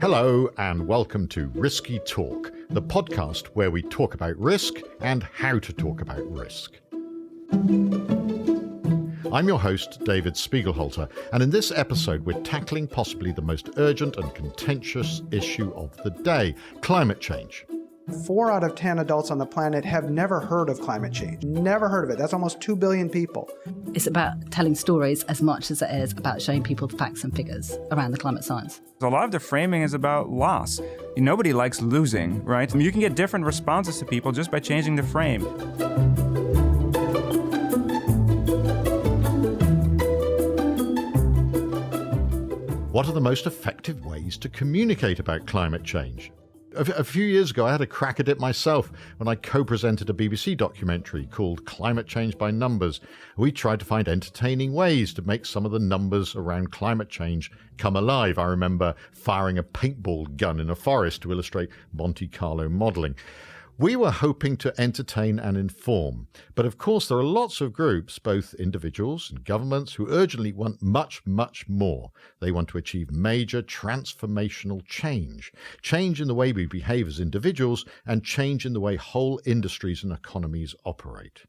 Hello and welcome to Risky Talk, the podcast where we talk about risk and how to talk about risk. I'm your host, David Spiegelhalter, and in this episode we're tackling possibly the most urgent and contentious issue of the day, climate change. 4 out of 10 adults on the planet have never heard of climate change. Never heard of it. That's almost 2 billion people. It's about telling stories as much as it is about showing people the facts and figures around the climate science. A lot of the framing is about loss. Nobody likes losing, right? You can get different responses to people just by changing the frame. What are the most effective ways to communicate about climate change? A few years ago, I had a crack at it myself when I co-presented a BBC documentary called Climate Change by Numbers. We tried to find entertaining ways to make some of the numbers around climate change come alive. I remember firing a paintball gun in a forest to illustrate Monte Carlo modelling. We were hoping to entertain and inform, but of course there are lots of groups, both individuals and governments, who urgently want much, much more. They want to achieve major transformational change in the way we behave as individuals and change in the way whole industries and economies operate.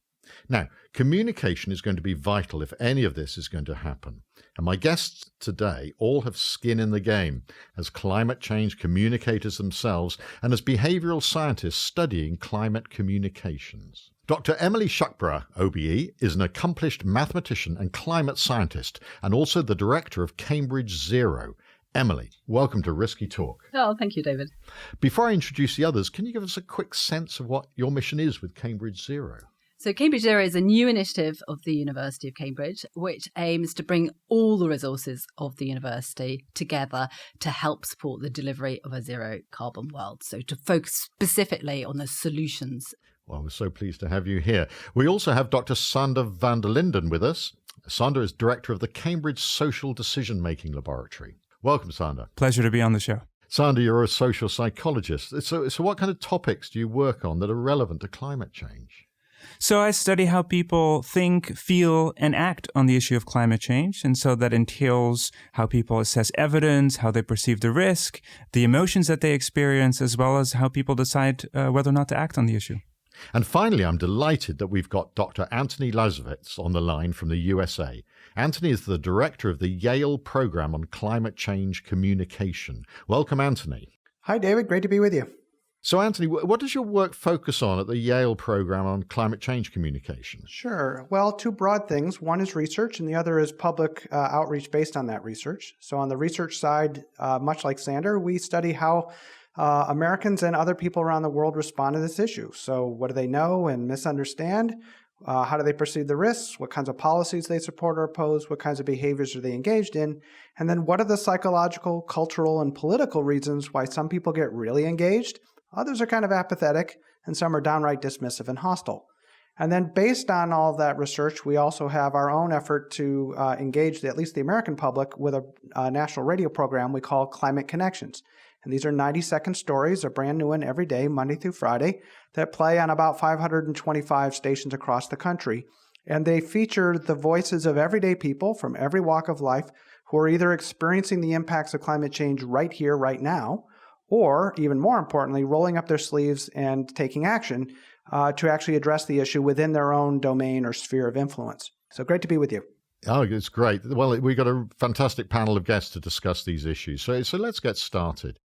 Now, communication is going to be vital if any of this is going to happen. And my guests today all have skin in the game as climate change communicators themselves and as behavioral scientists studying climate communications. Dr. Emily Shuckburgh, OBE, is an accomplished mathematician and climate scientist and also the director of Cambridge Zero. Emily, welcome to Risky Talk. Oh, thank you, David. Before I introduce the others, can you give us a quick sense of what your mission is with Cambridge Zero? So Cambridge Zero is a new initiative of the University of Cambridge, which aims to bring all the resources of the university together to help support the delivery of a zero carbon world. So to focus specifically on the solutions. Well, we're so pleased to have you here. We also have Dr. Sander van der Linden with us. Sander is director of the Cambridge Social Decision Making Laboratory. Welcome, Sander. Pleasure to be on the show. Sander, you're a social psychologist. So what kind of topics do you work on that are relevant to climate change? So I study how people think, feel, and act on the issue of climate change. And so that entails how people assess evidence, how they perceive the risk, the emotions that they experience, as well as how people decide whether or not to act on the issue. And finally, I'm delighted that we've got Dr. Anthony Leiserowitz on the line from the USA. Anthony is the director of the Yale program on climate change communication. Welcome, Anthony. Hi, David. Great to be with you. So, Anthony, what does your work focus on at the Yale program on climate change communication? Sure. Well, 2 broad things. One is research, and the other is public outreach based on that research. So on the research side, much like Sander, we study how Americans and other people around the world respond to this issue. So what do they know and misunderstand? How do they perceive the risks? What kinds of policies they support or oppose? What kinds of behaviors are they engaged in? And then what are the psychological, cultural, and political reasons why some people get really engaged? Others are kind of apathetic, and some are downright dismissive and hostile. And then based on all that research, we also have our own effort to engage at least the American public with a national radio program we call Climate Connections. And these are 90-second stories, a brand new one every day, Monday through Friday, that play on about 525 stations across the country. And they feature the voices of everyday people from every walk of life who are either experiencing the impacts of climate change right here, right now, or, even more importantly, rolling up their sleeves and taking action to actually address the issue within their own domain or sphere of influence. So great to be with you. Oh, it's great. Well, we've got a fantastic panel of guests to discuss these issues. So let's get started.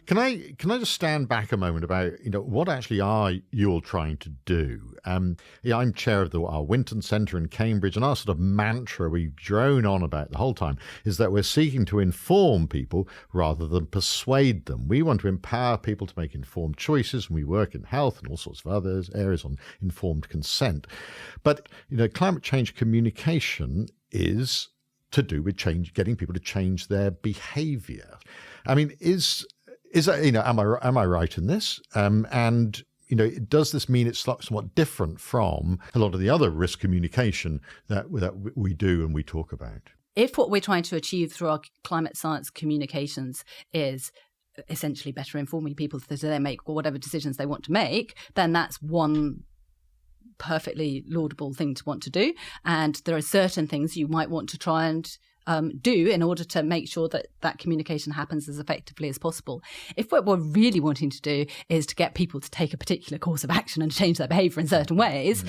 Can I just stand back a moment about, what actually are you all trying to do? I'm chair of our Winton Centre in Cambridge, and our sort of mantra we drone on about the whole time is that we're seeking to inform people rather than persuade them. We want to empower people to make informed choices, and we work in health and all sorts of other areas on informed consent. But, climate change communication is to do with getting people to change their behaviour. I mean, is that, am I right in this? And does this mean it's somewhat different from a lot of the other risk communication that we do and we talk about? If what we're trying to achieve through our climate science communications is essentially better informing people so they make whatever decisions they want to make, then that's one perfectly laudable thing to want to do. And there are certain things you might want to try and do in order to make sure that that communication happens as effectively as possible. If what we're really wanting to do is to get people to take a particular course of action and change their behavior in certain ways,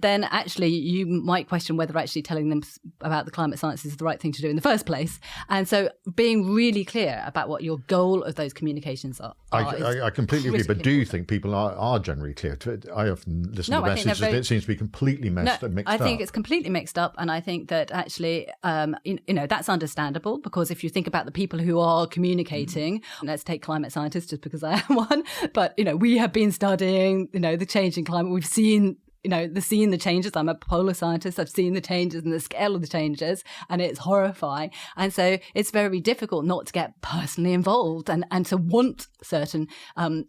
then actually you might question whether actually telling them about the climate science is the right thing to do in the first place. And so being really clear about what your goal of those communications are. I completely agree, but do you think people are generally clear? I often listen to messages and it seems to be completely mixed up. I think it's completely mixed up, and I think that actually, that's understandable, because if you think about the people who are communicating, let's take climate scientists just because I am one, but, we have been studying, the changing climate. We've seen the changes. I'm a polar scientist. I've seen the changes and the scale of the changes, and it's horrifying. And so it's very difficult not to get personally involved and to want certain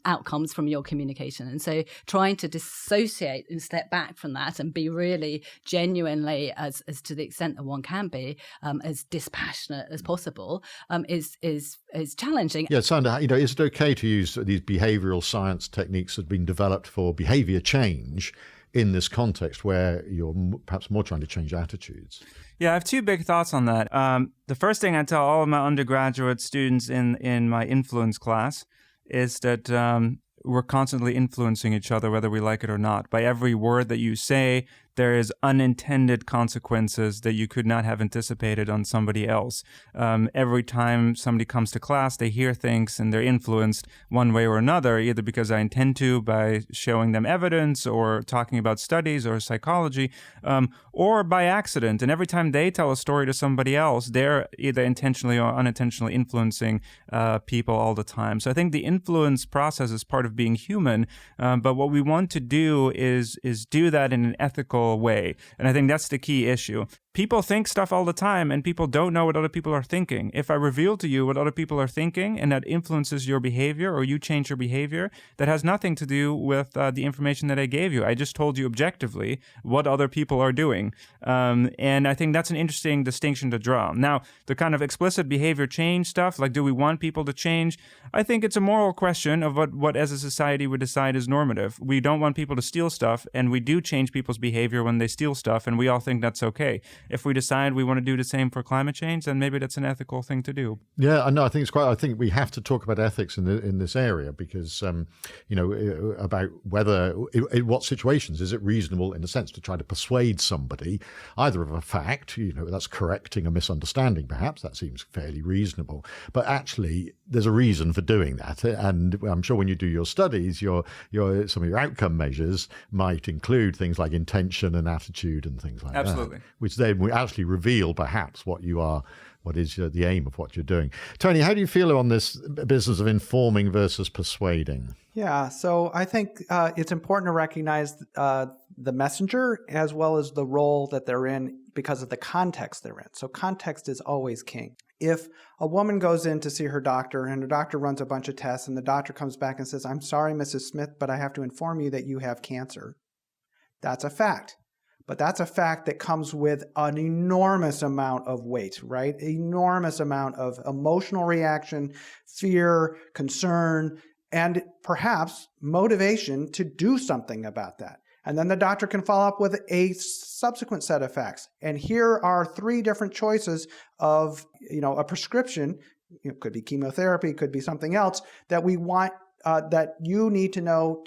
outcomes from your communication. And so trying to dissociate and step back from that and be really genuinely, as to the extent that one can be, as dispassionate as possible, is challenging. Yeah, Sandra, is it okay to use these behavioral science techniques that have been developed for behavior change in this context where you're perhaps more trying to change attitudes? Yeah, I have two big thoughts on that. The first thing I tell all of my undergraduate students in my influence class is that we're constantly influencing each other, whether we like it or not. By every word that you say, there is unintended consequences that you could not have anticipated on somebody else. Every time somebody comes to class, they hear things and they're influenced one way or another, either because I intend to by showing them evidence or talking about studies or psychology, or by accident. And every time they tell a story to somebody else, they're either intentionally or unintentionally influencing people all the time. So I think the influence process is part of being human, but what we want to do is do that in an ethical way. And I think that's the key issue. People think stuff all the time, and people don't know what other people are thinking. If I reveal to you what other people are thinking and that influences your behavior, or you change your behavior, that has nothing to do with the information that I gave you. I just told you objectively what other people are doing. And I think that's an interesting distinction to draw. Now, the kind of explicit behavior change stuff, like do we want people to change? I think it's a moral question of what as a society we decide is normative. We don't want people to steal stuff, and we do change people's behavior when they steal stuff, and we all think that's okay. If we decide we want to do the same for climate change, then maybe that's an ethical thing to do. Yeah, I know. I think we have to talk about ethics in this area, because about whether in what situations is it reasonable, in a sense, to try to persuade somebody either of a fact, that's correcting a misunderstanding, perhaps that seems fairly reasonable, but actually there's a reason for doing that. And I'm sure when you do your studies, some of your outcome measures might include things like intention and attitude and things like Absolutely. that, which then will actually reveal perhaps what is the aim of what you're doing. Tony, how do you feel on this business of informing versus persuading? Yeah, so I think it's important to recognize the messenger as well as the role that they're in because of the context they're in. So context is always king. If a woman goes in to see her doctor and her doctor runs a bunch of tests and the doctor comes back and says, "I'm sorry, Mrs. Smith, but I have to inform you that you have cancer," that's a fact. But that's a fact that comes with an enormous amount of weight, right? Enormous amount of emotional reaction, fear, concern, and perhaps motivation to do something about that. And then the doctor can follow up with a subsequent set of facts. And here are 3 different choices of, a prescription. It could be chemotherapy, could be something else that we want, that you need to know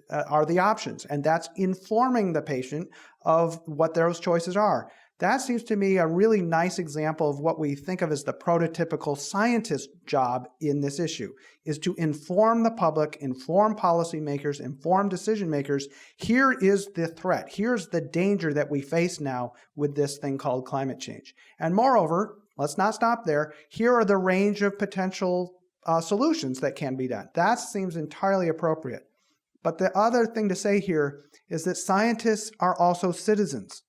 are the options. And that's informing the patient of what those choices are. That seems to me a really nice example of what we think of as the prototypical scientist job in this issue, is to inform the public, inform policymakers, inform decision makers. Here is the threat. Here's the danger that we face now with this thing called climate change. And moreover, let's not stop there. Here are the range of potential solutions that can be done. That seems entirely appropriate. But the other thing to say here is that scientists are also citizens.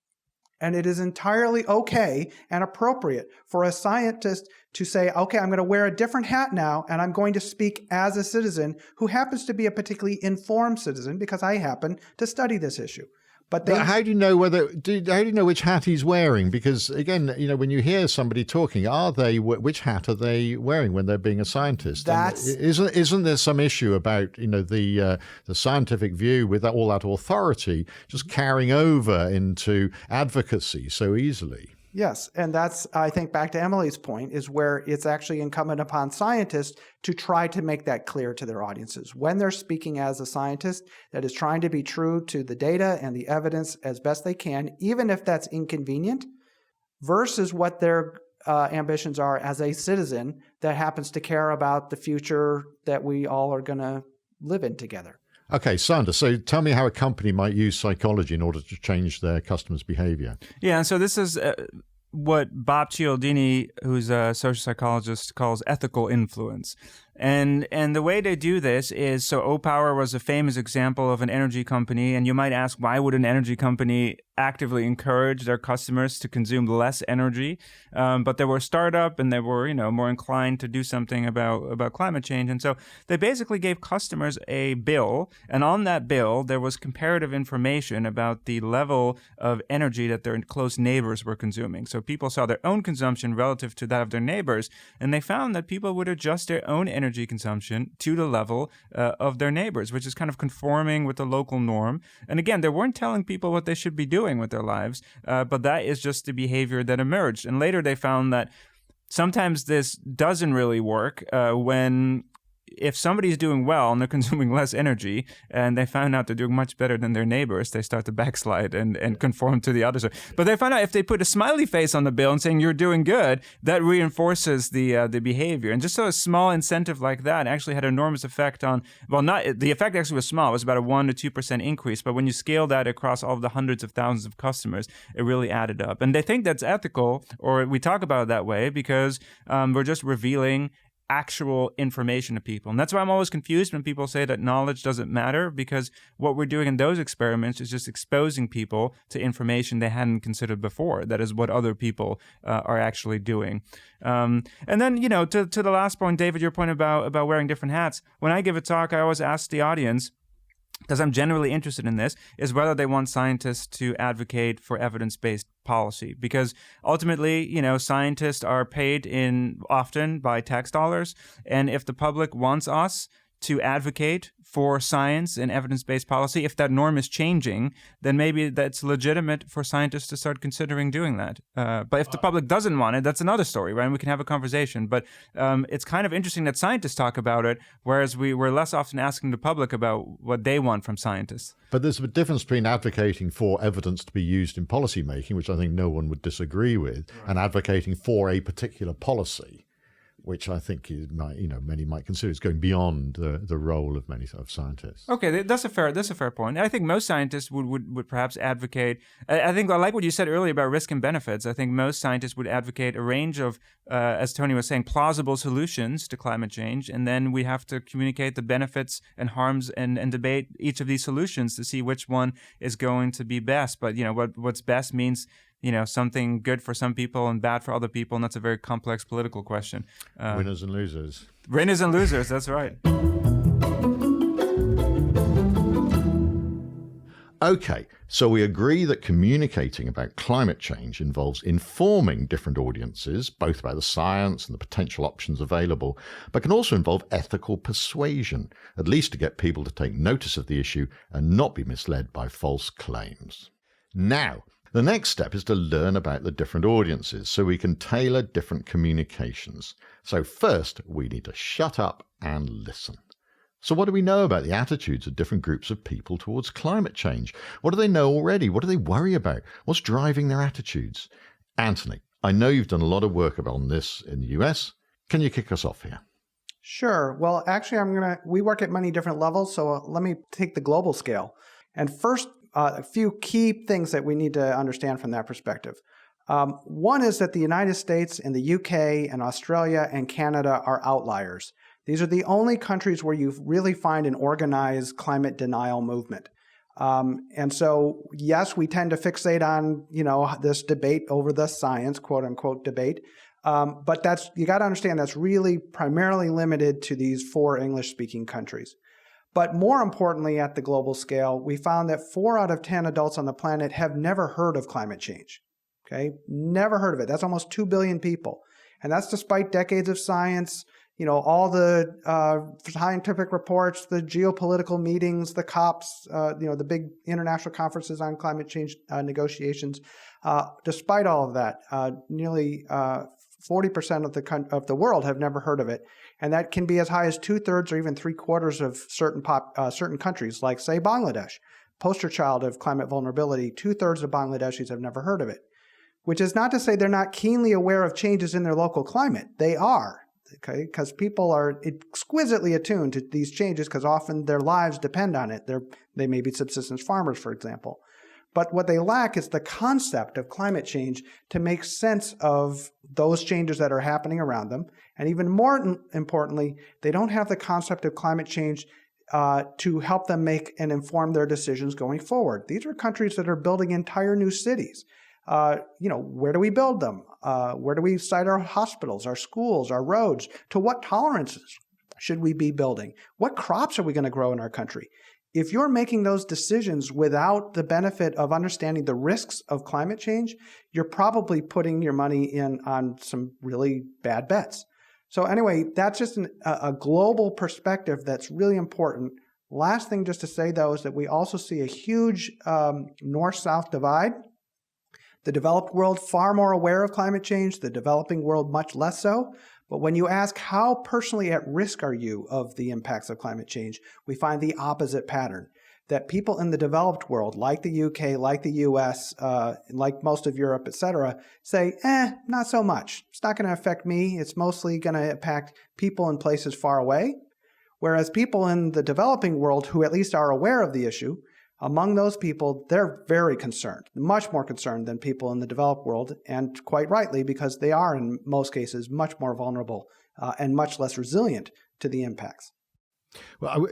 And it is entirely okay and appropriate for a scientist to say, okay, I'm going to wear a different hat now, and I'm going to speak as a citizen who happens to be a particularly informed citizen because I happen to study this issue. But how do you know how do you know which hat he's wearing? Because again, when you hear somebody talking, which hat are they wearing when they're being a scientist? Isn't there some issue about the scientific view with all that authority just carrying over into advocacy so easily? Yes. And that's, I think, back to Emily's point, is where it's actually incumbent upon scientists to try to make that clear to their audiences. When they're speaking as a scientist that is trying to be true to the data and the evidence as best they can, even if that's inconvenient, versus what their ambitions are as a citizen that happens to care about the future that we all are going to live in together. Okay, Sander, so tell me how a company might use psychology in order to change their customers' behavior. Yeah, and so this is what Bob Cialdini, who's a social psychologist, calls ethical influence. And the way they do this is, so O-Power was a famous example of an energy company, and you might ask, why would an energy company actively encourage their customers to consume less energy? But they were a startup, and they were, more inclined to do something about climate change. And so they basically gave customers a bill, and on that bill, there was comparative information about the level of energy that their close neighbors were consuming. So people saw their own consumption relative to that of their neighbors, and they found that people would adjust their own energy consumption to the level of their neighbors, which is kind of conforming with the local norm. And again, they weren't telling people what they should be doing with their lives, but that is just the behavior that emerged. And later they found that sometimes this doesn't really work if somebody's doing well and they're consuming less energy, and they found out they're doing much better than their neighbors, they start to backslide and conform to the others. But they found out if they put a smiley face on the bill and saying you're doing good, that reinforces the behavior. And just so a small incentive like that actually had an enormous effect on, the effect actually was small. It was about a 1 to 2% increase. But when you scale that across all of the hundreds of thousands of customers, it really added up. And they think that's ethical, or we talk about it that way, because we're just revealing actual information to people. And that's why I'm always confused when people say that knowledge doesn't matter, because what we're doing in those experiments is just exposing people to information they hadn't considered before. That is what other people are actually doing. And then, to the last point, David, your point about wearing different hats. When I give a talk, I always ask the audience, because I'm generally interested in this, is whether they want scientists to advocate for evidence-based policy. Because ultimately, scientists are paid often by tax dollars. And if the public wants us to advocate for science and evidence-based policy, if that norm is changing, then maybe that's legitimate for scientists to start considering doing that. But if the public doesn't want it, that's another story, right? And we can have a conversation. But it's kind of interesting that scientists talk about it, whereas we're less often asking the public about what they want from scientists. But there's a difference between advocating for evidence to be used in policy making, which I think no one would disagree with, right, and advocating for a particular policy, which I think many might consider is going beyond the role of many of scientists. Okay, that's a fair point. I think most scientists would perhaps advocate. I think I like what you said earlier about risk and benefits. I think most scientists would advocate a range of, as Tony was saying, plausible solutions to climate change, and then we have to communicate the benefits and harms and debate each of these solutions to see which one is going to be best. But what's best means something good for some people and bad for other people, and that's a very complex political question. Winners and losers. Winners and losers, that's right. Okay, so we agree that communicating about climate change involves informing different audiences, both about the science and the potential options available, but can also involve ethical persuasion, at least to get people to take notice of the issue and not be misled by false claims. Now, the next step is to learn about the different audiences so we can tailor different communications. So first, we need to shut up and listen. So what do we know about the attitudes of different groups of people towards climate change? What do they know already? What do they worry about? What's driving their attitudes? Anthony, I know you've done a lot of work on this in the US. Can you kick us off here? Sure. Well, actually, we work at many different levels, so let me take the global scale. And first, a few key things that we need to understand from that perspective. One is that the United States and the UK and Australia and Canada are outliers. These are the only countries where you really find an organized climate denial movement. And so, yes, we tend to fixate on, this debate over the science, quote unquote debate. But you got to understand that's really primarily limited to these 4 English-speaking countries. But more importantly, at the global scale, we found that 4 out of 10 adults on the planet have never heard of climate change. Okay, never heard of it. That's almost 2 billion people. And that's despite decades of science, all the scientific reports, the geopolitical meetings, the COPs, the big international conferences on climate change negotiations. Despite all of that, nearly 40% of the world have never heard of it. And that can be as high as 2/3 or even 3/4 of certain countries, like, say, Bangladesh, poster child of climate vulnerability. 2/3 of Bangladeshis have never heard of it, which is not to say they're not keenly aware of changes in their local climate. They are, okay, because people are exquisitely attuned to these changes because often their lives depend on it. They may be subsistence farmers, for example. But what they lack is the concept of climate change to make sense of those changes that are happening around them. And even more importantly, they don't have the concept of climate change to help them make and inform their decisions going forward. These are countries that are building entire new cities. Where do we build them? Where do we site our hospitals, our schools, our roads? To what tolerances should we be building? What crops are we going to grow in our country? If you're making those decisions without the benefit of understanding the risks of climate change, you're probably putting your money in on some really bad bets. So anyway, that's just a global perspective that's really important. Last thing just to say, though, is that we also see a huge north-south divide. The developed world far more aware of climate change, the developing world much less so. But when you ask how personally at risk are you of the impacts of climate change, we find the opposite pattern, that people in the developed world, like the UK, like the US, like most of Europe, etc., say, not so much. It's not going to affect me. It's mostly going to impact people in places far away. Whereas people in the developing world who at least are aware of the issue, among those people, they're very concerned, much more concerned than people in the developed world, and quite rightly, because they are, in most cases, much more vulnerable and much less resilient to the impacts. Well,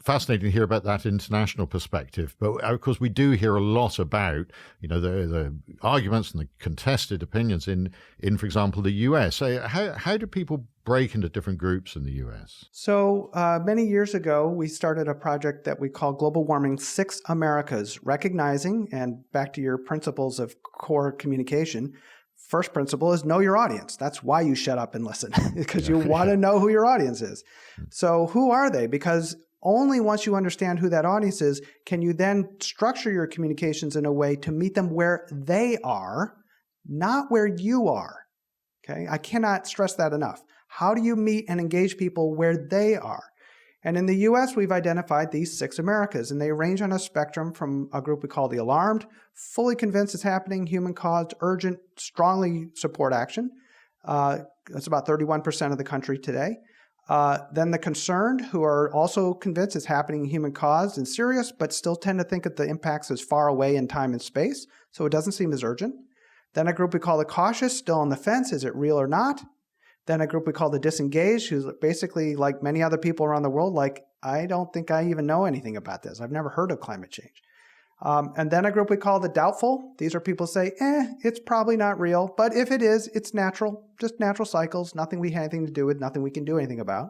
fascinating to hear about that international perspective. But of course, we do hear a lot about, the arguments and the contested opinions in, for example, the US. How do people break into different groups in the US? So many years ago, we started a project that we call Global Warming 6 Americas, recognizing, and back to your principles of core communication, first principle is know your audience. That's why you shut up and listen, because you want to know who your audience is. So who are they? Because only once you understand who that audience is, can you then structure your communications in a way to meet them where they are, not where you are. Okay? I cannot stress that enough. How do you meet and engage people where they are? And in the US, we've identified these 6 Americas, and they range on a spectrum from a group we call the alarmed, fully convinced it's happening, human-caused, urgent, strongly support action. That's about 31% of the country today. Then the concerned, who are also convinced it's happening human-caused and serious, but still tend to think of the impacts as far away in time and space, so it doesn't seem as urgent. Then a group we call the cautious, still on the fence, is it real or not? Then a group we call the disengaged, who's basically like many other people around the world, like, I don't think I even know anything about this. I've never heard of climate change. And then a group we call the doubtful. These are people who say, it's probably not real, but if it is, it's natural, just natural cycles, nothing we have anything to do with, nothing we can do anything about.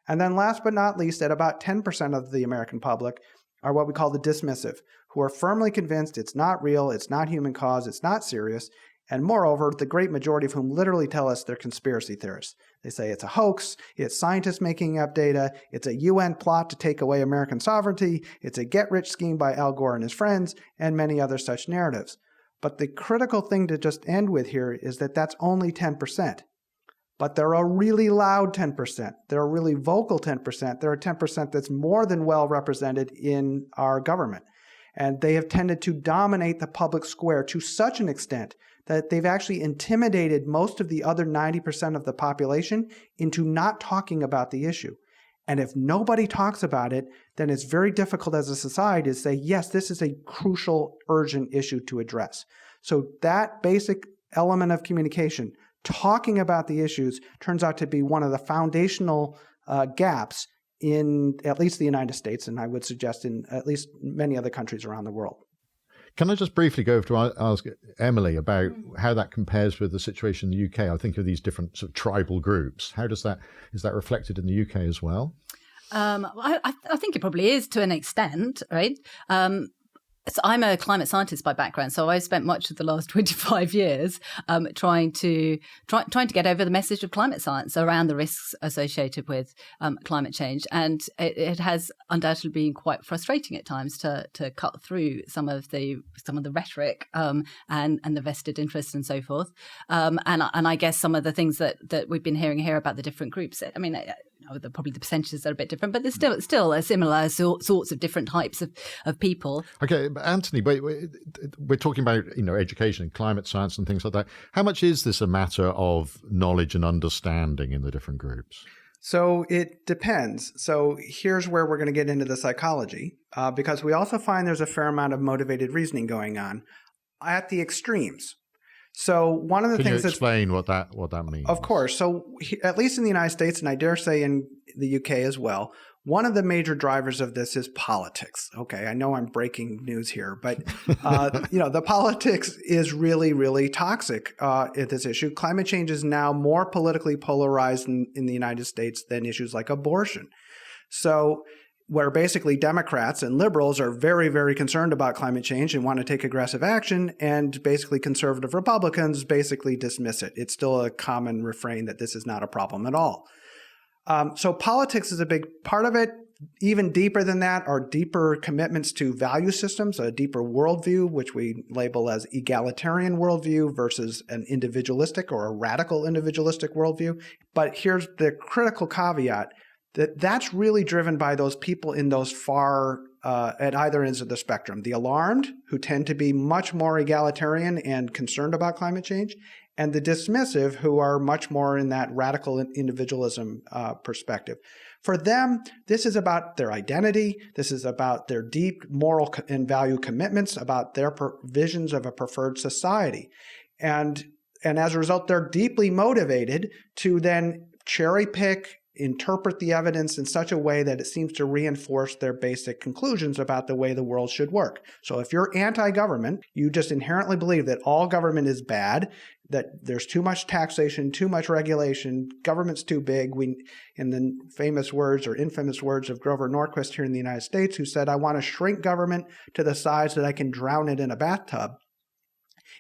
And then last but not least, at about 10% of the American public are what we call the dismissive, who are firmly convinced it's not real, it's not human caused, it's not serious. And moreover, the great majority of whom literally tell us they're conspiracy theorists. They say it's a hoax, it's scientists making up data, it's a UN plot to take away American sovereignty, it's a get-rich scheme by Al Gore and his friends, and many other such narratives. But the critical thing to just end with here is that that's only 10%. But they're a really loud 10%. They're a really vocal 10%. They're a 10% that's more than well represented in our government. And they have tended to dominate the public square to such an extent that they've actually intimidated most of the other 90% of the population into not talking about the issue. And if nobody talks about it, then it's very difficult as a society to say, yes, this is a crucial, urgent issue to address. So that basic element of communication, talking about the issues, turns out to be one of the foundational gaps in at least the United States, and I would suggest in at least many other countries around the world. Can I just briefly go to ask Emily about how that compares with the situation in the UK? I think of these different sort of tribal groups. Is that reflected in the UK as well? I think it probably is to an extent, right? So I'm a climate scientist by background, so I've spent much of the last 25 years trying to get over the message of climate science around the risks associated with climate change, and it has undoubtedly been quite frustrating at times to cut through some of the rhetoric and the vested interest and so forth, and I guess some of the things that we've been hearing here about the different groups. I mean, probably the percentages are a bit different, but there's still a similar sorts of different types of people. Okay, but Anthony, we're talking about education and climate science and things like that. How much is this a matter of knowledge and understanding in the different groups? So it depends. So here's where we're going to get into the psychology, because we also find there's a fair amount of motivated reasoning going on at the extremes. So one of the things that's... Can you explain what that means? Of course. So at least in the United States, and I dare say in the UK as well, one of the major drivers of this is politics. Okay, I know I'm breaking news here, but the politics is really, really toxic at this issue. Climate change is now more politically polarized in the United States than issues like abortion. So where basically Democrats and liberals are very, very concerned about climate change and want to take aggressive action, and basically conservative Republicans basically dismiss it. It's still a common refrain that this is not a problem at all. So politics is a big part of it. Even deeper than that are deeper commitments to value systems, a deeper worldview, which we label as egalitarian worldview versus an individualistic or a radical individualistic worldview. But here's the critical caveat. That's really driven by those people in those far, at either ends of the spectrum. The alarmed, who tend to be much more egalitarian and concerned about climate change, and the dismissive, who are much more in that radical individualism perspective. For them, this is about their identity. This is about their deep moral and value commitments, about their visions of a preferred society. And as a result, they're deeply motivated to then cherry pick, interpret the evidence in such a way that it seems to reinforce their basic conclusions about the way the world should work. So if you're anti-government, you just inherently believe that all government is bad, that there's too much taxation, too much regulation, government's too big. In the famous words or infamous words of Grover Norquist here in the United States, who said, "I want to shrink government to the size that I can drown it in a bathtub."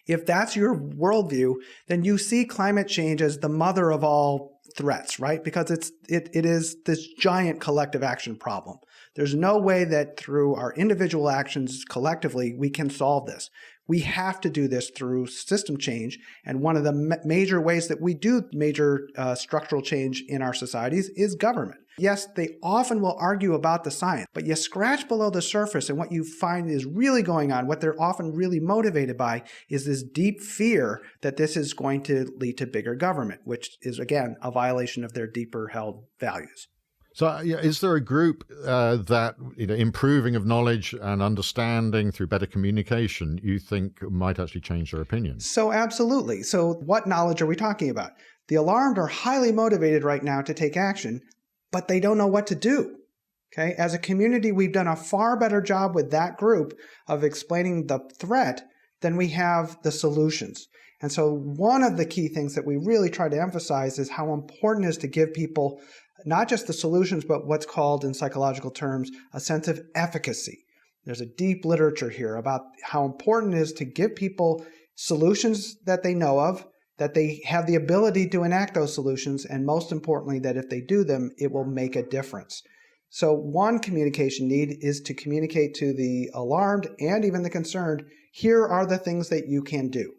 If that's your worldview, then you see climate change as the mother of all threats, right? Because it is this giant collective action problem. There's no way that through our individual actions collectively we can solve this. We have to do this through system change, and one of the major ways that we do major structural change in our societies is government. Yes, they often will argue about the science, but you scratch below the surface and what you find is really going on, what they're often really motivated by, is this deep fear that this is going to lead to bigger government, which is, again, a violation of their deeper held values. So is there a group that, improving of knowledge and understanding through better communication, you think might actually change their opinion? So absolutely. So what knowledge are we talking about? The alarmed are highly motivated right now to take action, but they don't know what to do. Okay? As a community, we've done a far better job with that group of explaining the threat than we have the solutions. And so one of the key things that we really try to emphasize is how important it is to give people not just the solutions, but what's called in psychological terms a sense of efficacy. There's a deep literature here about how important it is to give people solutions that they know of, that they have the ability to enact those solutions, and most importantly, that if they do them, it will make a difference. So one communication need is to communicate to the alarmed and even the concerned, here are the things that you can do.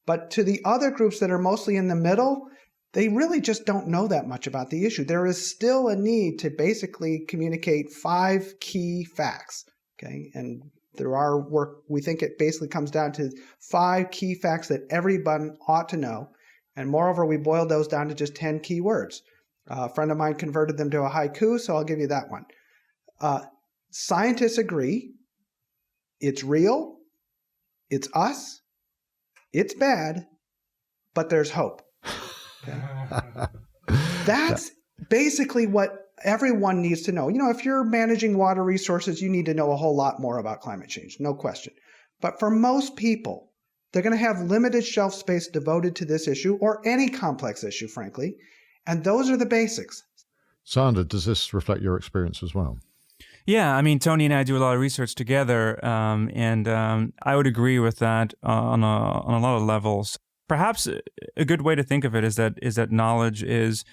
But to the other groups that are mostly in the middle, they really just don't know that much about the issue. There is still a need to basically communicate 5 key facts, okay? And through our work, we think it basically comes down to 5 key facts that everyone ought to know. And moreover, we boiled those down to just 10 key words. A friend of mine converted them to a haiku, so I'll give you that one. Scientists agree, it's real, it's us, it's bad, but there's hope. Okay. That's basically what everyone needs to know. If you're managing water resources, you need to know a whole lot more about climate change, no question. But for most people, they're going to have limited shelf space devoted to this issue or any complex issue, frankly. And those are the basics. Sander, does this reflect your experience as well? Yeah, I mean, Tony and I do a lot of research together, and I would agree with that on a lot of levels. Perhaps a good way to think of it is that knowledge is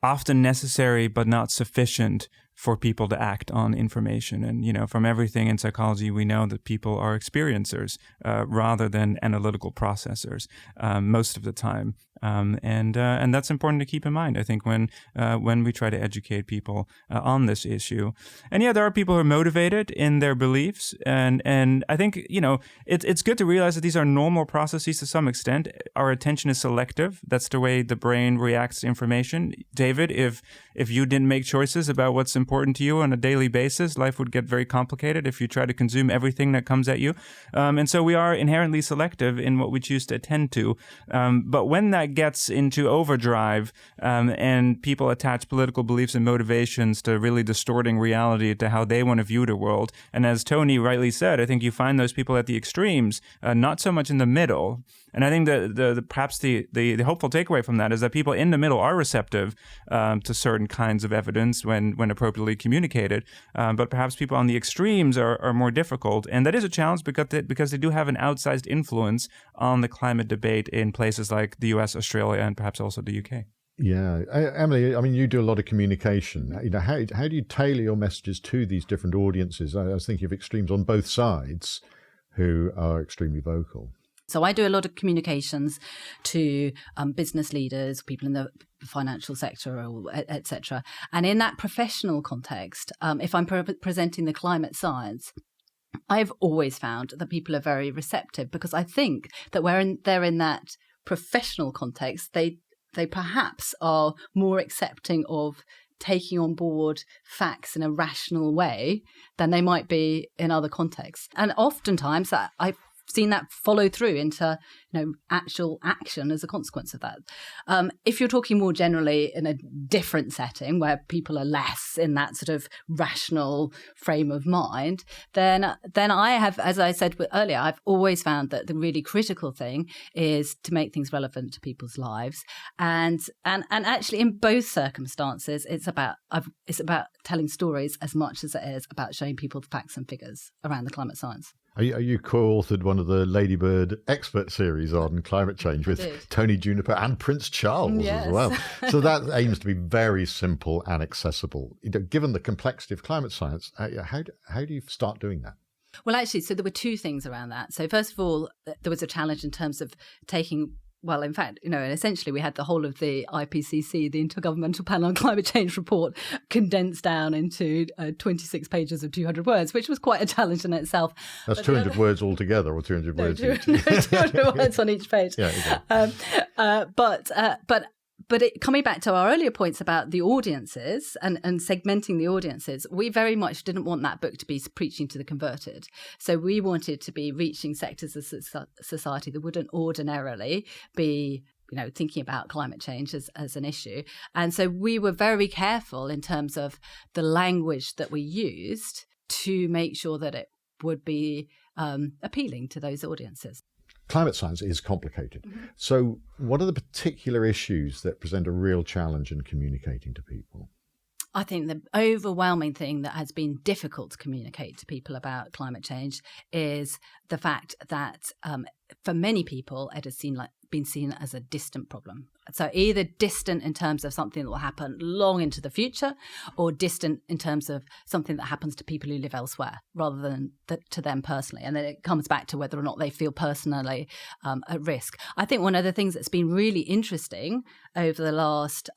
often necessary but not sufficient for people to act on information. And, from everything in psychology, we know that people are experiencers rather than analytical processors most of the time. And that's important to keep in mind, I think, when we try to educate people on this issue. And yeah, there are people who are motivated in their beliefs. And I think, it's good to realize that these are normal processes to some extent. Our attention is selective. That's the way the brain reacts to information. David, if you didn't make choices about what's important to you on a daily basis, life would get very complicated if you try to consume everything that comes at you. And so we are inherently selective in what we choose to attend to. But when that gets into overdrive and people attach political beliefs and motivations to really distorting reality to how they want to view the world, and as Tony rightly said, I think you find those people at the extremes, not so much in the middle. And I think that perhaps the hopeful takeaway from that is that people in the middle are receptive to certain kinds of evidence when appropriately communicated. But perhaps people on the extremes are more difficult. And that is a challenge because they do have an outsized influence on the climate debate in places like the US, Australia, and perhaps also the UK. Yeah. Emily, I mean, you do a lot of communication. How do you tailor your messages to these different audiences? I was thinking of extremes on both sides who are extremely vocal. So I do a lot of communications to business leaders, people in the financial sector, etc. And in that professional context, if I'm presenting the climate science, I've always found that people are very receptive because I think that they're in that professional context, they perhaps are more accepting of taking on board facts in a rational way than they might be in other contexts. And oftentimes I've seen that follow through into actual action as a consequence of that. If you're talking more generally in a different setting where people are less in that sort of rational frame of mind, then I have, as I said earlier, I've always found that the really critical thing is to make things relevant to people's lives, and actually in both circumstances, it's about telling stories as much as it is about showing people the facts and figures around the climate science. Are you co-authored one of the Ladybird expert series on climate change with Tony Juniper and Prince Charles as well? So that aims to be very simple and accessible. Given the complexity of climate science, how do you start doing that? Well, actually, so there were two things around that. So first of all, there was a challenge in terms of taking... Well, in fact, essentially we had the whole of the IPCC, the Intergovernmental Panel on Climate Change report, condensed down into 26 pages of 200 words, which was quite a challenge in itself. That's 200 words altogether, or 200 words each? 200 words on each page. Yeah, exactly. But coming back to our earlier points about the audiences and segmenting the audiences, we very much didn't want that book to be preaching to the converted. So we wanted to be reaching sectors of society that wouldn't ordinarily be thinking about climate change as an issue. And so we were very careful in terms of the language that we used to make sure that it would be appealing to those audiences. Climate science is complicated. Mm-hmm. So what are the particular issues that present a real challenge in communicating to people? I think the overwhelming thing that has been difficult to communicate to people about climate change is the fact that for many people it has been seen as a distant problem. So either distant in terms of something that will happen long into the future, or distant in terms of something that happens to people who live elsewhere rather than to them personally. And then it comes back to whether or not they feel personally at risk. I think one of the things that's been really interesting over the last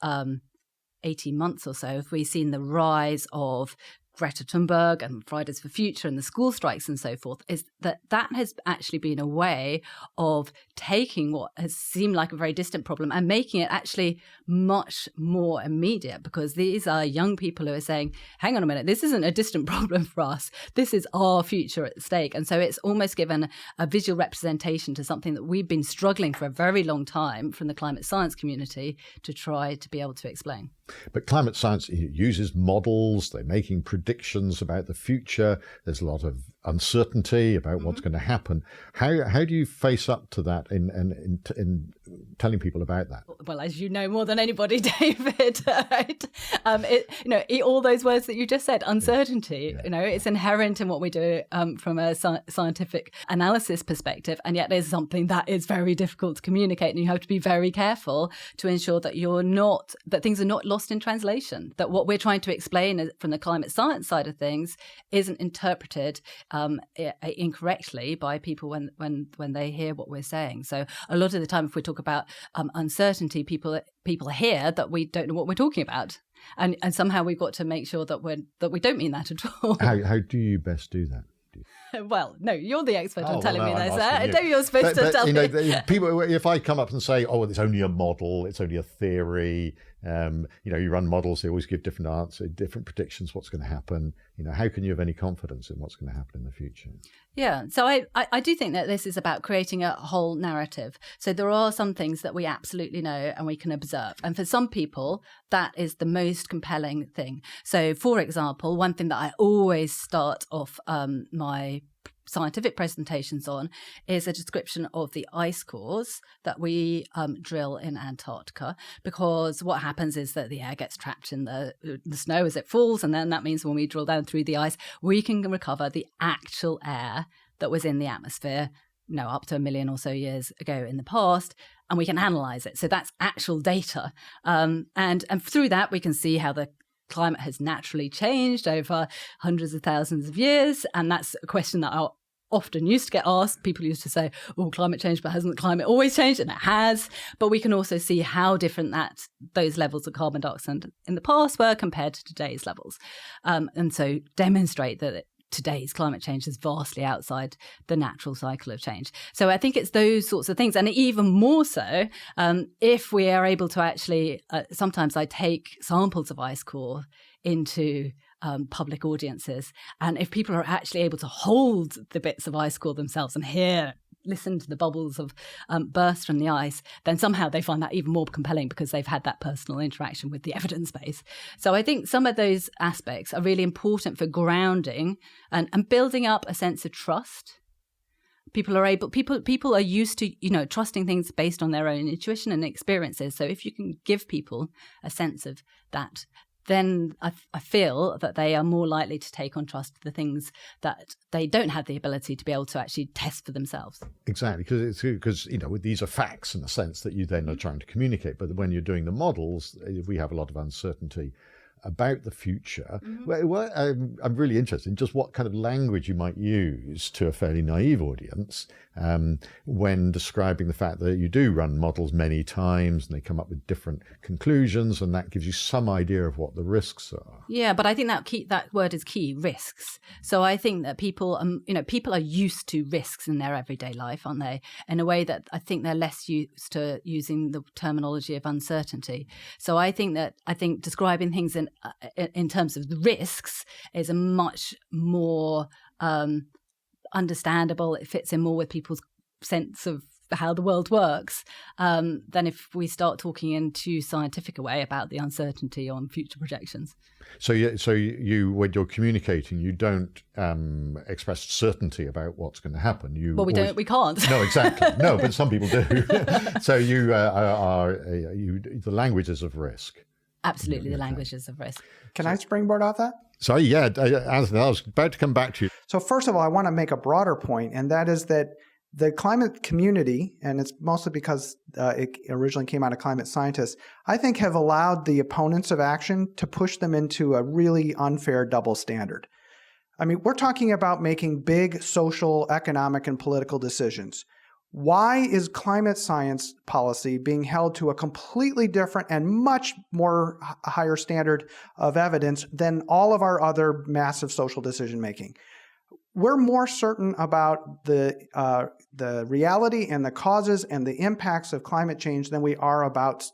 18 months or so, we've seen the rise of Greta Thunberg and Fridays for Future and the school strikes and so forth, is that has actually been a way of taking what has seemed like a very distant problem and making it actually much more immediate, because these are young people who are saying, hang on a minute, this isn't a distant problem for us. This is our future at stake. And so it's almost given a visual representation to something that we've been struggling for a very long time from the climate science community to try to be able to explain. But climate science uses models, they're making predictions about the future. There's a lot of uncertainty about what's going to happen. How do you face up to that in telling people about that? Well, as you know more than anybody, David, right? All those words that you just said, uncertainty, it's inherent in what we do from a scientific analysis perspective, and yet there's something that is very difficult to communicate, and you have to be very careful to ensure that that things are not lost in translation, that what we're trying to explain from the climate science side of things isn't interpreted incorrectly by people when they hear what we're saying. So a lot of the time, if we talk about uncertainty, people hear that we don't know what we're talking about, and somehow we've got to make sure that we don't mean that at all. How do you best do that? Well, no, you're the expert on telling me this. I know you're supposed to tell me. People, if I come up and say, "Oh, well, it's only a model, it's only a theory," you run models; they always give different answers, different predictions. What's going to happen? How can you have any confidence in what's going to happen in the future? Yeah, so I do think that this is about creating a whole narrative. So there are some things that we absolutely know and we can observe. And for some people, that is the most compelling thing. So, for example, one thing that I always start off my scientific presentations on is a description of the ice cores that we drill in Antarctica, because what happens is that the air gets trapped in the snow as it falls, and then that means when we drill down through the ice, we can recover the actual air that was in the atmosphere up to 1 million or so years ago in the past, and we can analyze it. So that's actual data, and through that we can see how the climate has naturally changed over hundreds of thousands of years. And that's a question that I often used to get asked. People used to say, "Oh, climate changed, but hasn't the climate always changed?" And it has. But we can also see how different those levels of carbon dioxide in the past were compared to today's levels. And so demonstrate that today's climate change is vastly outside the natural cycle of change. So I think it's those sorts of things. And even more so, if we are able to actually, sometimes I take samples of ice core into public audiences. And if people are actually able to hold the bits of ice core themselves and listen to the bubbles of burst from the ice, then somehow they find that even more compelling because they've had that personal interaction with the evidence base. So I think some of those aspects are really important for grounding and building up a sense of trust. People are used to, trusting things based on their own intuition and experiences. So if you can give people a sense of that, then I feel that they are more likely to take on trust the things that they don't have the ability to be able to actually test for themselves. Exactly, because these are facts in the sense that you then are trying to communicate. But when you're doing the models, we have a lot of uncertainty about the future. Mm-hmm. I'm really interested in just what kind of language you might use to a fairly naive audience when describing the fact that you do run models many times and they come up with different conclusions, and that gives you some idea of what the risks are. Yeah, but I think that word is key, risks. So I think that people are used to risks in their everyday life, aren't they? In a way that I think they're less used to using the terminology of uncertainty. So I think describing things in terms of the risks is a much more understandable. It fits in more with people's sense of how the world works than if we start talking in too scientific a way about the uncertainty on future projections. So you when you're communicating, you don't express certainty about what's going to happen. We can't. No, exactly. No, but some people do. So the language is of risk. Absolutely, the languages of risk. Can I springboard off that? Sorry, yeah, Anthony, I was about to come back to you. So first of all, I want to make a broader point, and that is that the climate community, and it's mostly because it originally came out of climate scientists, I think have allowed the opponents of action to push them into a really unfair double standard. I mean, we're talking about making big social, economic, and political decisions. Why is climate science policy being held to a completely different and much more higher standard of evidence than all of our other massive social decision making? We're more certain about the reality and the causes and the impacts of climate change than we are about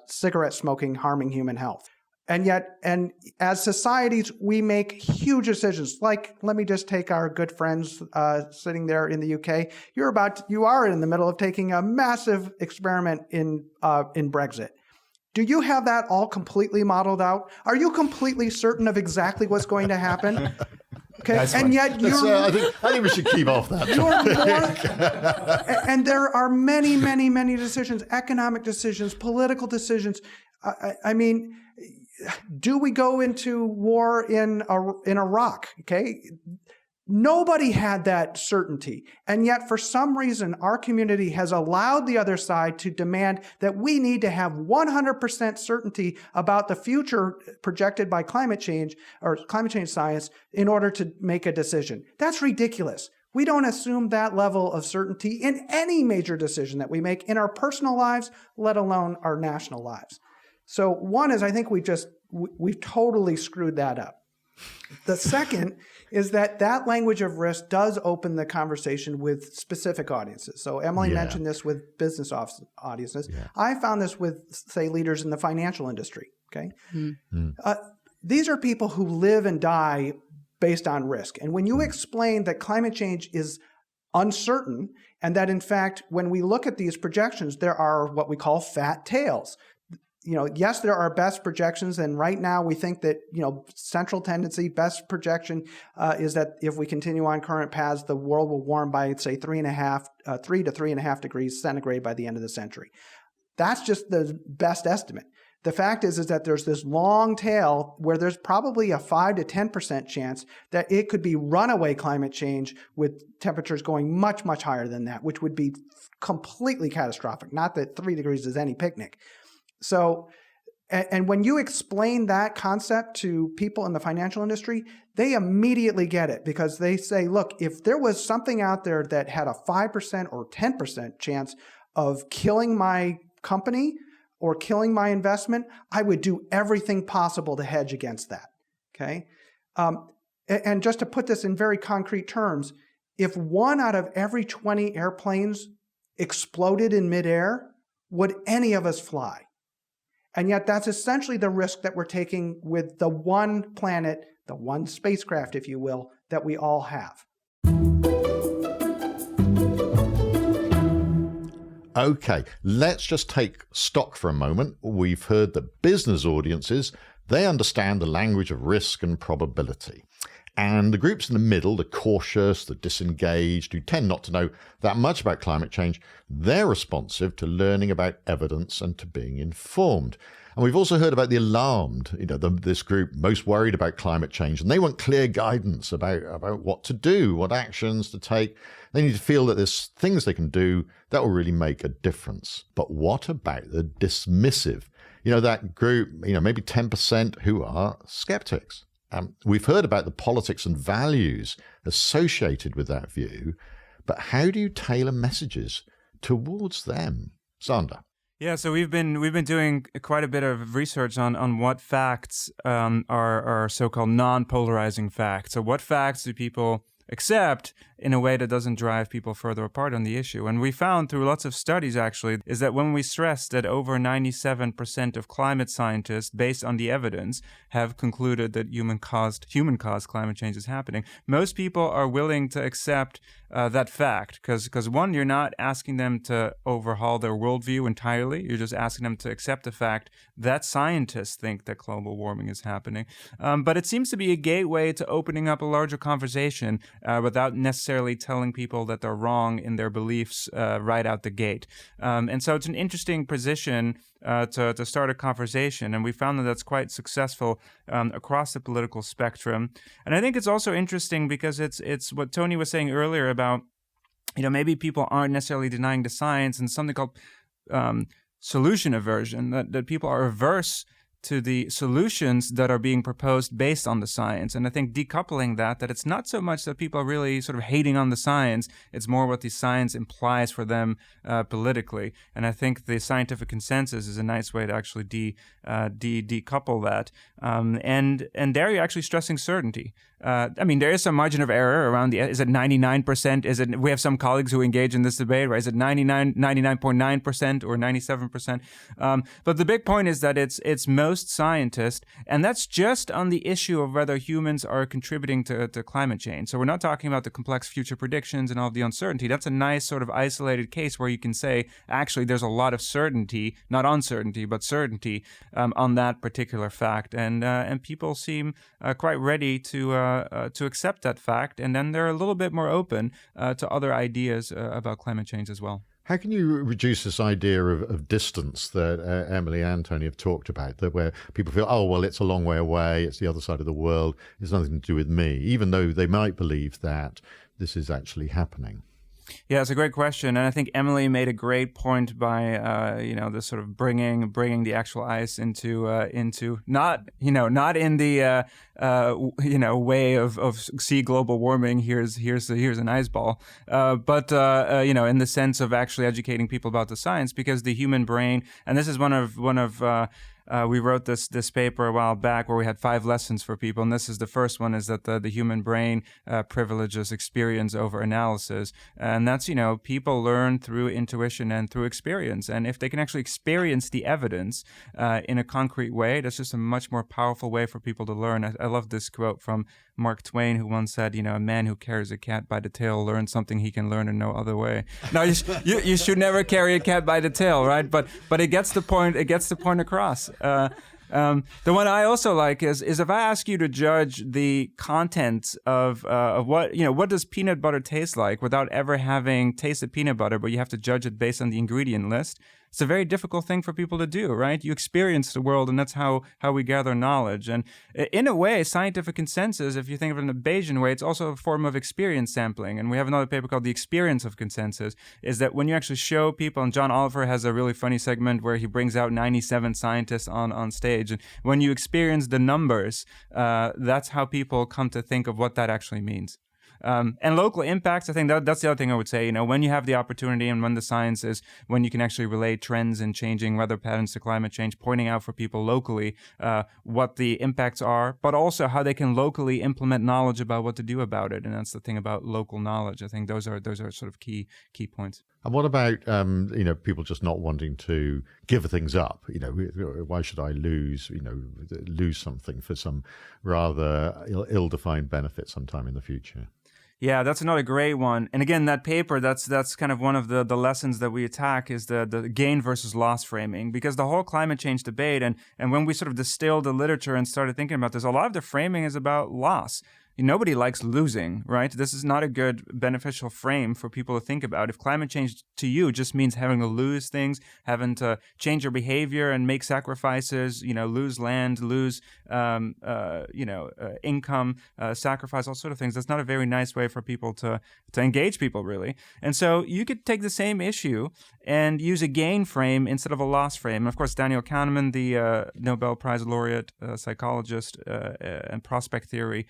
cigarette smoking harming human health. And as societies, we make huge decisions. Like, let me just take our good friends sitting there in the UK. You are in the middle of taking a massive experiment in Brexit. Do you have that all completely modeled out? Are you completely certain of exactly what's going to happen? Okay, That's and fine. yet you're... I think we should keep off that. And there are many, many, many decisions, economic decisions, political decisions. I mean, do we go into war in Iraq? Okay, nobody had that certainty, and yet for some reason, our community has allowed the other side to demand that we need to have 100% certainty about the future projected by climate change or climate change science in order to make a decision. That's ridiculous. We don't assume that level of certainty in any major decision that we make in our personal lives, let alone our national lives. So one is, I think we've totally screwed that up. The second is that language of risk does open the conversation with specific audiences. So Emily mentioned this with business audiences. Yeah. I found this with, say, leaders in the financial industry. Okay, these are people who live and die based on risk. And when you explain that climate change is uncertain and that, in fact, when we look at these projections, there are what we call fat tails. Yes, there are best projections, and right now we think that, central tendency, best projection is that if we continue on current paths, the world will warm by, say, 3 to 3.5 degrees centigrade by the end of the century. That's just the best estimate. The fact is that there's this long tail where there's probably a 5 to 10% chance that it could be runaway climate change with temperatures going much, much higher than that, which would be completely catastrophic. Not that 3 degrees is any picnic. So, and when you explain that concept to people in the financial industry, they immediately get it because they say, look, if there was something out there that had a 5% or 10% chance of killing my company or killing my investment, I would do everything possible to hedge against that, okay? And just to put this in very concrete terms, if 1 out of every 20 airplanes exploded in midair, would any of us fly? And yet that's essentially the risk that we're taking with the one planet, the one spacecraft, if you will, that we all have. Okay, let's just take stock for a moment. We've heard that business audiences, they understand the language of risk and probability. And the groups in the middle, the cautious, the disengaged, who tend not to know that much about climate change, they're responsive to learning about evidence and to being informed. And we've also heard about the alarmed, this group most worried about climate change, and they want clear guidance about what to do, what actions to take. They need to feel that there's things they can do that will really make a difference. But what about the dismissive? That group, maybe 10% who are skeptics. We've heard about the politics and values associated with that view, but how do you tailor messages towards them? Sander? Yeah, so we've been doing quite a bit of research on what facts are so-called non-polarizing facts. So what facts do people accept in a way that doesn't drive people further apart on the issue? And we found through lots of studies, actually, is that when we stress that over 97% of climate scientists, based on the evidence, have concluded that human-caused climate change is happening, most people are willing to accept that fact. Because one, you're not asking them to overhaul their worldview entirely. You're just asking them to accept the fact that scientists think that global warming is happening. But it seems to be a gateway to opening up a larger conversation without necessarily telling people that they're wrong in their beliefs right out the gate. And so it's an interesting position to start a conversation. And we found that that's quite successful across the political spectrum. And I think it's also interesting because it's what Tony was saying earlier about, maybe people aren't necessarily denying the science and something called solution aversion, that people are averse to the solutions that are being proposed based on the science. And I think decoupling that it's not so much that people are really sort of hating on the science, it's more what the science implies for them politically. And I think the scientific consensus is a nice way to actually decouple that. And there you're actually stressing certainty. There is some margin of error around is it 99%? We have some colleagues who engage in this debate, right? Is it 99.9% or 97%? But the big point is that it's most scientists, and that's just on the issue of whether humans are contributing to climate change. So we're not talking about the complex future predictions and all of the uncertainty. That's a nice sort of isolated case where you can say, actually, there's a lot of certainty, not uncertainty, but certainty on that particular fact. And people seem quite ready to accept that fact, and then they're a little bit more open to other ideas about climate change as well. How can you reduce this idea of distance that Emily and Tony have talked about, that where people feel, oh, well, it's a long way away, it's the other side of the world, it's nothing to do with me, even though they might believe that this is actually happening? Yeah, it's a great question, and I think Emily made a great point by the sort of bringing the actual ice into not in the way of see global warming. Here's an ice ball, but in the sense of actually educating people about the science, because the human brain, and this is one of we wrote this paper a while back where we had 5 lessons for people, and this is the first one, is that the human brain privileges experience over analysis, and that's people learn through intuition and through experience, and if they can actually experience the evidence in a concrete way, that's just a much more powerful way for people to learn. I love this quote from Mark Twain, who once said, a man who carries a cat by the tail learns something he can learn in no other way. Now, you should never carry a cat by the tail, right? But it gets the point. It gets the point across. The one I also like is if I ask you to judge the contents of what does peanut butter taste like without ever having tasted peanut butter, but you have to judge it based on the ingredient list. It's a very difficult thing for people to do, right? You experience the world, and that's how we gather knowledge. And in a way, scientific consensus, if you think of it in a Bayesian way, it's also a form of experience sampling. And we have another paper called The Experience of Consensus, is that when you actually show people, and John Oliver has a really funny segment where he brings out 97 scientists on stage. And when you experience the numbers, that's how people come to think of what that actually means. And local impacts, I think that's the other thing I would say, when you have the opportunity and when the science is, when you can actually relate trends in changing weather patterns to climate change, pointing out for people locally what the impacts are, but also how they can locally implement knowledge about what to do about it. And that's the thing about local knowledge. I think those are sort of key points. And what about, people just not wanting to give things up? Why should I lose something for some rather ill-defined benefit sometime in the future? Yeah, that's another great one. And again, that paper, that's kind of one of the lessons that we attack, is the gain versus loss framing, because the whole climate change debate, and when we sort of distilled the literature and started thinking about this, a lot of the framing is about loss. Nobody likes losing, right? This is not a good beneficial frame for people to think about. If climate change to you just means having to lose things, having to change your behavior and make sacrifices, lose land, lose, income, sacrifice, all sort of things, that's not a very nice way for people to engage people, really. And so you could take the same issue and use a gain frame instead of a loss frame. And of course, Daniel Kahneman, the Nobel Prize laureate psychologist and prospect theory,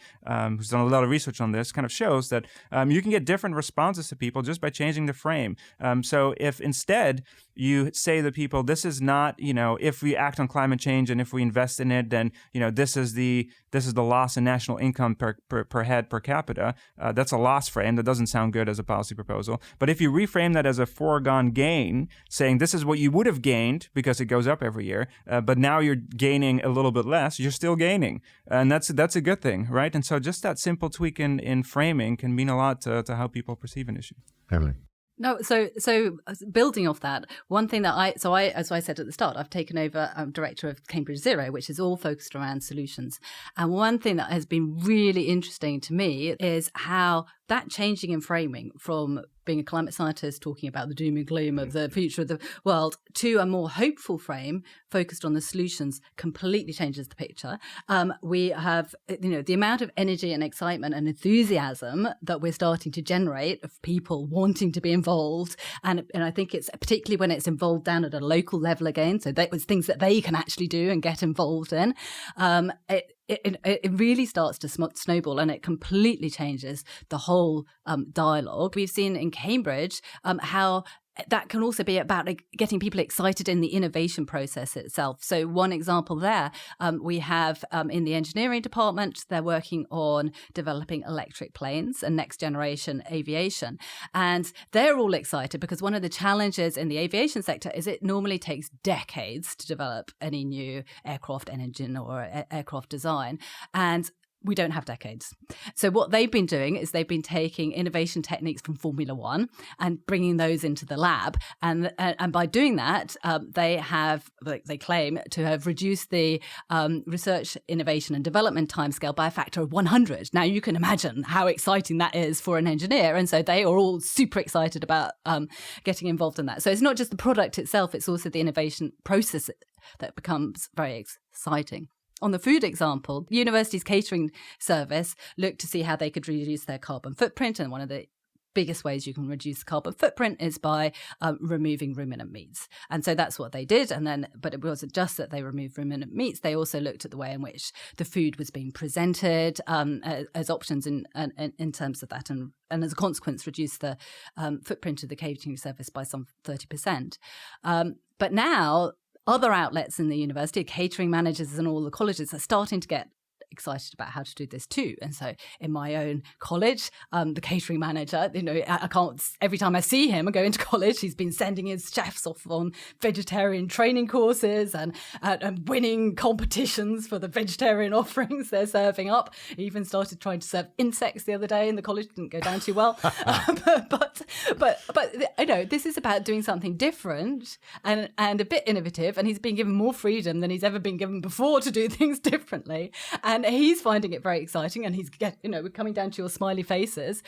who's done a lot of research on this, kind of shows that you can get different responses to people just by changing the frame. So if instead you say to people, this is not, if we act on climate change and if we invest in it, then, this is the loss in national income per head per capita. That's a loss frame. That doesn't sound good as a policy proposal. But if you reframe that as a foregone gain, saying this is what you would have gained because it goes up every year, but now you're gaining a little bit less, you're still gaining. And that's a good thing, right? And so just that simple tweak in framing can mean a lot to how people perceive an issue. Emily. No, so building off that, one thing that as I said at the start, I've taken over director of Cambridge Zero, which is all focused around solutions. And one thing that has been really interesting to me is how that changing in framing from being a climate scientist talking about the doom and gloom of the future of the world to a more hopeful frame focused on the solutions completely changes the picture. We have, the amount of energy and excitement and enthusiasm that we're starting to generate of people wanting to be involved. And I think it's particularly when it's involved down at a local level again. So that was things that they can actually do and get involved in. It really starts to snowball, and it completely changes the whole dialogue. We've seen in Cambridge how that can also be about getting people excited in the innovation process itself. So one example there, we have in the engineering department, they're working on developing electric planes and next generation aviation. And they're all excited because one of the challenges in the aviation sector is it normally takes decades to develop any new aircraft engine or aircraft design. And We don't have decades. So what they've been doing is they've been taking innovation techniques from Formula One and bringing those into the lab. And by doing that, they claim to have reduced the research, innovation and development timescale by a factor of 100. Now, you can imagine how exciting that is for an engineer. And so they are all super excited about getting involved in that. So it's not just the product itself, it's also the innovation process that becomes very exciting. On the food example, the university's catering service looked to see how they could reduce their carbon footprint. And one of the biggest ways you can reduce the carbon footprint is by removing ruminant meats. And so that's what they did. But it wasn't just that they removed ruminant meats. They also looked at the way in which the food was being presented as options in terms of that. And as a consequence, reduced the footprint of the catering service by some 30%. But now, other outlets in the university, catering managers and all the colleges are starting to get excited about how to do this too. And so in my own college, the catering manager, I can't, every time I see him, I go into college, he's been sending his chefs off on vegetarian training courses and winning competitions for the vegetarian offerings they're serving up. He even started trying to serve insects the other day in the college, didn't go down too well. But this is about doing something different and a bit innovative, and he's been given more freedom than he's ever been given before to do things differently. And he's finding it very exciting, and we're coming down to your smiley faces.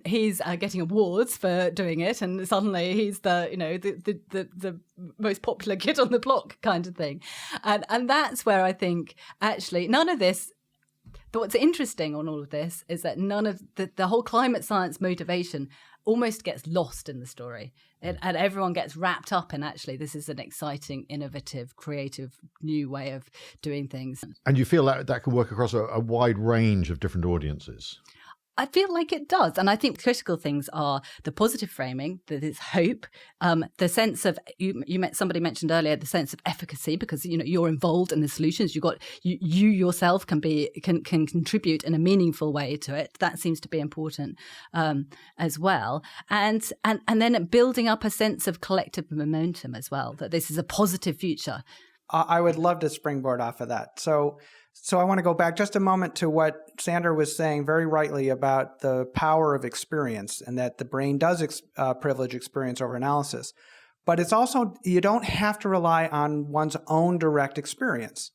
He's getting awards for doing it, and suddenly he's the most popular kid on the block kind of thing. And that's where I think actually none of this. But what's interesting on all of this is that none of the whole climate science motivation almost gets lost in the story. And everyone gets wrapped up in actually this is an exciting, innovative, creative, new way of doing things. And you feel that can work across a wide range of different audiences? I feel like it does. And I think critical things are the positive framing, that is hope, the sense of, somebody mentioned earlier, the sense of efficacy, because, you're involved in the solutions. You yourself can contribute in a meaningful way to it. That seems to be important as well. And then building up a sense of collective momentum as well, that this is a positive future. I would love to springboard off of that. So I want to go back just a moment to what Sandra was saying very rightly about the power of experience, and that the brain does privilege experience over analysis. But it's also, you don't have to rely on one's own direct experience,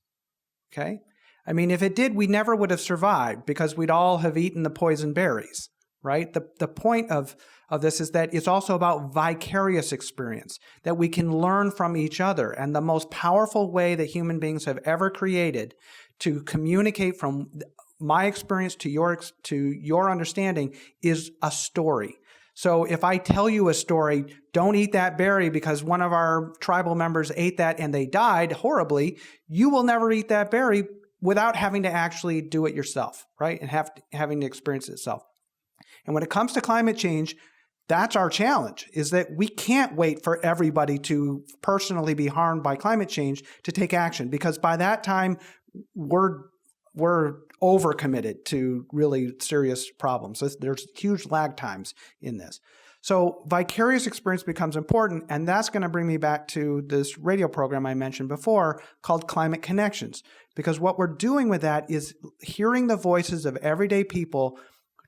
okay? I mean, if it did, we never would have survived because we'd all have eaten the poison berries, right? The point of this is that it's also about vicarious experience, that we can learn from each other. And the most powerful way that human beings have ever created to communicate from my experience to your understanding is a story. So if I tell you a story, don't eat that berry because one of our tribal members ate that and they died horribly, you will never eat that berry without having to actually do it yourself, right? And having to experience it yourself. And when it comes to climate change, that's our challenge, is that we can't wait for everybody to personally be harmed by climate change to take action, because by that time, we're overcommitted to really serious problems. So there's huge lag times in this. So vicarious experience becomes important, and that's going to bring me back to this radio program I mentioned before called Climate Connections, because what we're doing with that is hearing the voices of everyday people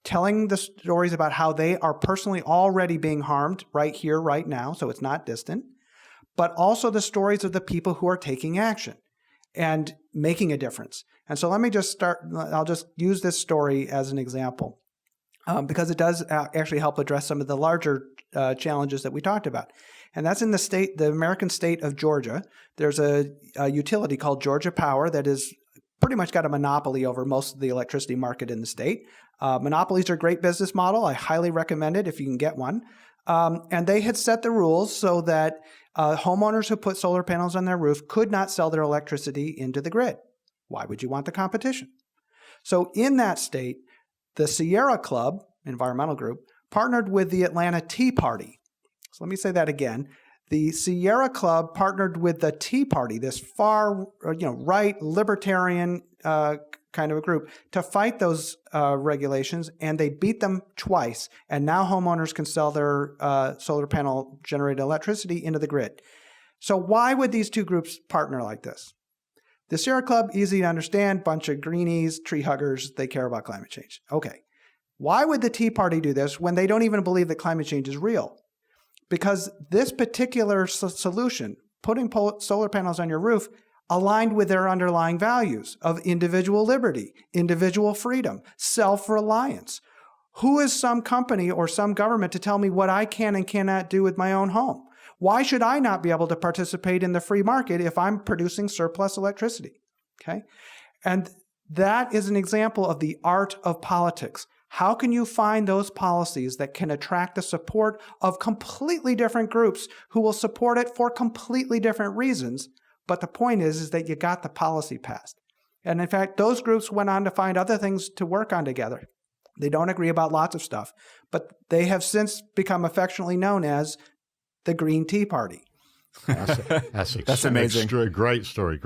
telling the stories about how they are personally already being harmed right here, right now, so it's not distant, but also the stories of the people who are taking action and making a difference. And so let me just I'll just use this story as an example because it does actually help address some of the larger challenges that we talked about. And that's in the American state of Georgia. There's a utility called Georgia Power that is pretty much got a monopoly over most of the electricity market in the state. Monopolies are a great business model. I highly recommend it if you can get one. And they had set the rules so that homeowners who put solar panels on their roof could not sell their electricity into the grid. Why would you want the competition? So in that state, the Sierra Club, environmental group, partnered with the Atlanta Tea Party. So let me say that again. The Sierra Club partnered with the Tea Party, this far right libertarian kind of a group, to fight those regulations, and they beat them twice. And now homeowners can sell their solar panel generated electricity into the grid. So why would these two groups partner like this? The Sierra Club, easy to understand, bunch of greenies, tree huggers, they care about climate change. Okay. Why would the Tea Party do this when they don't even believe that climate change is real? Because this particular solution, putting solar panels on your roof, aligned with their underlying values of individual liberty, individual freedom, self-reliance. Who is some company or some government to tell me what I can and cannot do with my own home? Why should I not be able to participate in the free market if I'm producing surplus electricity? Okay? And that is an example of the art of politics. How can you find those policies that can attract the support of completely different groups who will support it for completely different reasons? But the point is that you got the policy passed. And in fact, those groups went on to find other things to work on together. They don't agree about lots of stuff, but they have since become affectionately known as the Green Tea Party. That's amazing. Great story.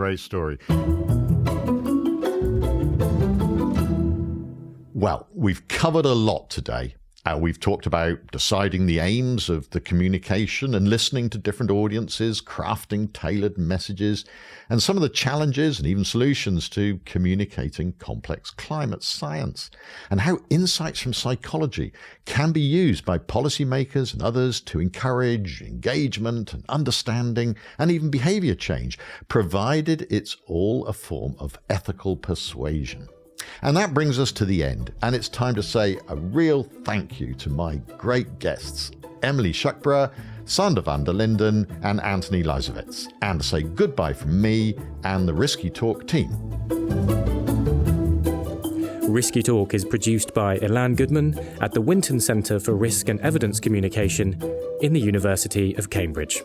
Well, we've covered a lot today. We've talked about deciding the aims of the communication and listening to different audiences, crafting tailored messages, and some of the challenges and even solutions to communicating complex climate science, and how insights from psychology can be used by policymakers and others to encourage engagement and understanding and even behavior change, provided it's all a form of ethical persuasion. And that brings us to the end, and it's time to say a real thank you to my great guests, Emily Shuckburgh, Sander van der Linden, and Anthony Leiserowitz, and say goodbye from me and the Risky Talk team. Risky Talk is produced by Ilan Goodman at the Winton Centre for Risk and Evidence Communication in the University of Cambridge.